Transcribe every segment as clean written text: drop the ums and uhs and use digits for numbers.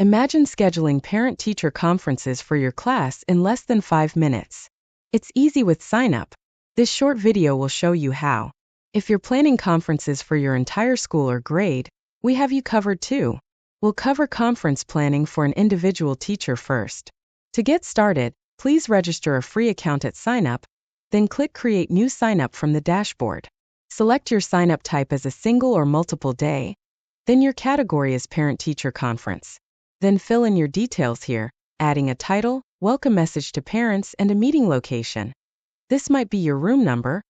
Imagine scheduling parent-teacher conferences for your class in less than 5 minutes. It's easy with Signup. This short video will show you how. If you're planning conferences for your entire school or grade, we have you covered too. We'll cover conference planning for an individual teacher first. To get started, please register a free account at Signup, then click Create New Signup from the dashboard. Select your signup type as a single or multiple day, then your category is Parent-Teacher Conference. Then fill in your details here, adding a title, welcome message to parents, and a meeting location. This might be your room number,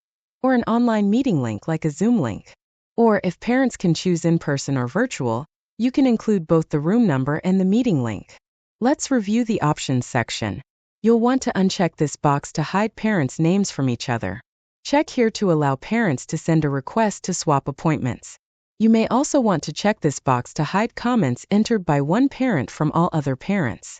or an online meeting link like a Zoom link. Or if parents can choose in-person or virtual, you can include both the room number and the meeting link. Let's review the options section. You'll want to uncheck this box to hide parents' names from each other. Check here to allow parents to send a request to swap appointments. You may also want to check this box to hide comments entered by one parent from all other parents.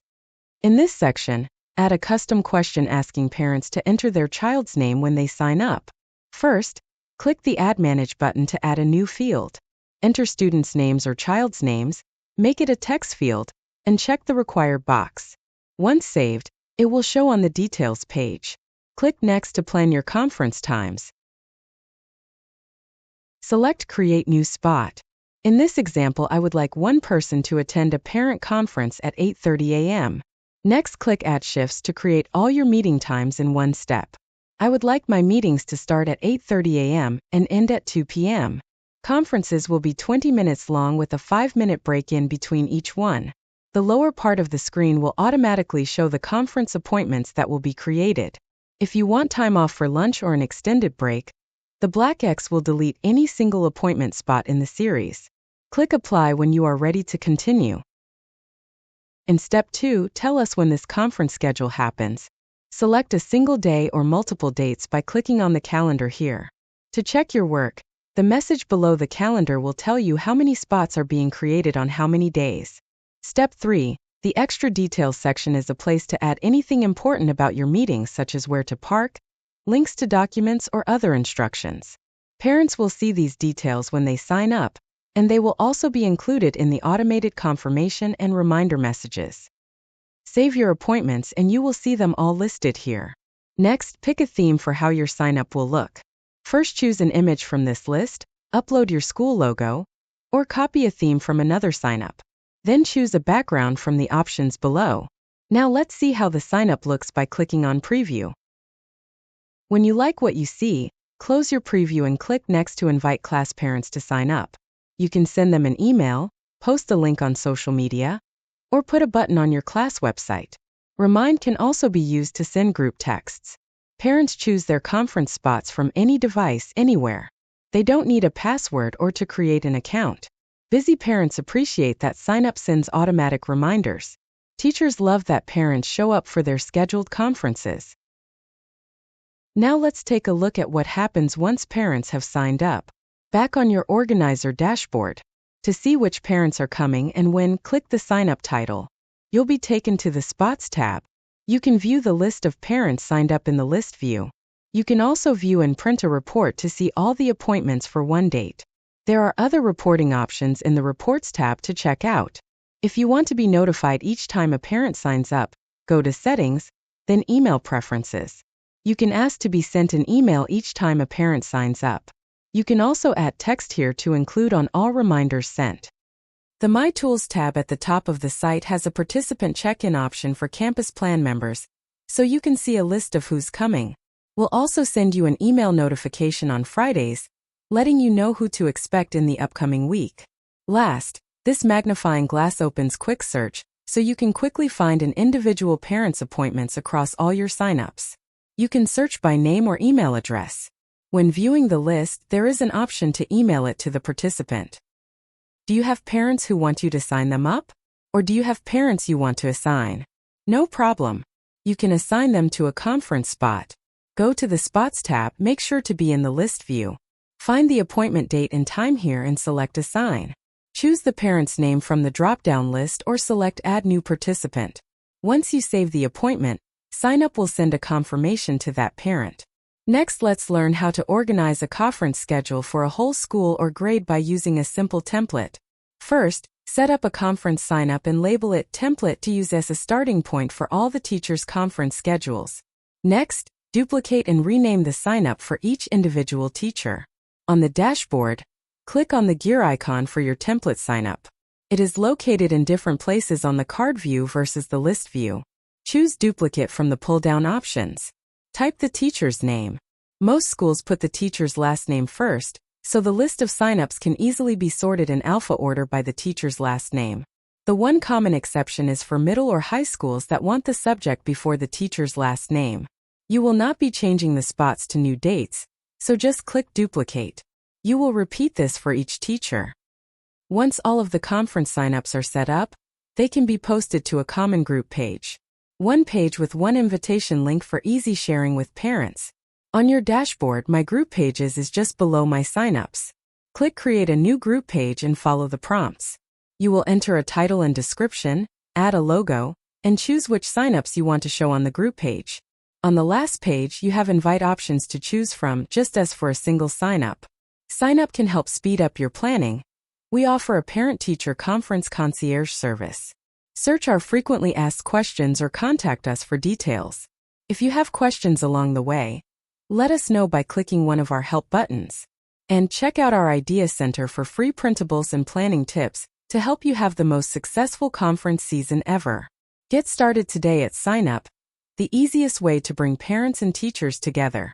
In this section, add a custom question asking parents to enter their child's name when they sign up. First, click the Add Manage button to add a new field. Enter students' names or child's names, make it a text field, and check the required box. Once saved, it will show on the Details page. Click Next to plan your conference times. Select Create New Spot. In this example, I would like one person to attend a parent conference at 8:30 a.m. Next, click Add Shifts to create all your meeting times in one step. I would like my meetings to start at 8:30 a.m. and end at 2 p.m. Conferences will be 20 minutes long with a 5-minute break in between each one. The lower part of the screen will automatically show the conference appointments that will be created. If you want time off for lunch or an extended break, the black X will delete any single appointment spot in the series. Click Apply when you are ready to continue. In Step 2, tell us when this conference schedule happens. Select a single day or multiple dates by clicking on the calendar here. To check your work, the message below the calendar will tell you how many spots are being created on how many days. Step 3, the Extra Details section is a place to add anything important about your meetings, such as where to park, links to documents, or other instructions. Parents will see these details when they sign up, and they will also be included in the automated confirmation and reminder messages. Save your appointments and you will see them all listed here. Next, pick a theme for how your sign-up will look. First, choose an image from this list, upload your school logo, or copy a theme from another sign-up. Then choose a background from the options below. Now let's see how the sign-up looks by clicking on Preview. When you like what you see, close your preview and click Next to invite class parents to sign up. You can send them an email, post a link on social media, or put a button on your class website. Remind can also be used to send group texts. Parents choose their conference spots from any device anywhere. They don't need a password or to create an account. Busy parents appreciate that Signup sends automatic reminders. Teachers love that parents show up for their scheduled conferences. Now let's take a look at what happens once parents have signed up. Back on your organizer dashboard. To see which parents are coming and when, click the Sign Up title. You'll be taken to the Spots tab. You can view the list of parents signed up in the list view. You can also view and print a report to see all the appointments for one date. There are other reporting options in the Reports tab to check out. If you want to be notified each time a parent signs up, go to Settings, then Email Preferences. You can ask to be sent an email each time a parent signs up. You can also add text here to include on all reminders sent. The My Tools tab at the top of the site has a participant check-in option for campus plan members, so you can see a list of who's coming. We'll also send you an email notification on Fridays, letting you know who to expect in the upcoming week. Last, this magnifying glass opens Quick Search, so you can quickly find an individual parent's appointments across all your signups. You can search by name or email address. When viewing the list, there is an option to email it to the participant. Do you have parents who want you to sign them up? Or do you have parents you want to assign? No problem. You can assign them to a conference spot. Go to the Spots tab, make sure to be in the list view. Find the appointment date and time here and select Assign. Choose the parent's name from the drop-down list or select Add New Participant. Once you save the appointment, Signup will send a confirmation to that parent. Next, let's learn how to organize a conference schedule for a whole school or grade by using a simple template. First, set up a conference sign-up and label it Template to use as a starting point for all the teachers' conference schedules. Next, duplicate and rename the sign-up for each individual teacher. On the dashboard, click on the gear icon for your template sign-up. It is located in different places on the card view versus the list view. Choose Duplicate from the pull-down options. Type the teacher's name. Most schools put the teacher's last name first, so the list of signups can easily be sorted in alpha order by the teacher's last name. The one common exception is for middle or high schools that want the subject before the teacher's last name. You will not be changing the spots to new dates, so just click Duplicate. You will repeat this for each teacher. Once all of the conference signups are set up, they can be posted to a common group page. One page with one invitation link for easy sharing with parents. On your dashboard, My Group Pages is just below My Signups. Click Create a new group page and follow the prompts. You will enter a title and description, add a logo, and choose which signups you want to show on the group page. On the last page, you have invite options to choose from, just as for a single signup. Signup can help speed up your planning. We offer a parent-teacher conference concierge service. Search our frequently asked questions or contact us for details. If you have questions along the way, let us know by clicking one of our help buttons. And check out our Idea Center for free printables and planning tips to help you have the most successful conference season ever. Get started today at Signup, the easiest way to bring parents and teachers together.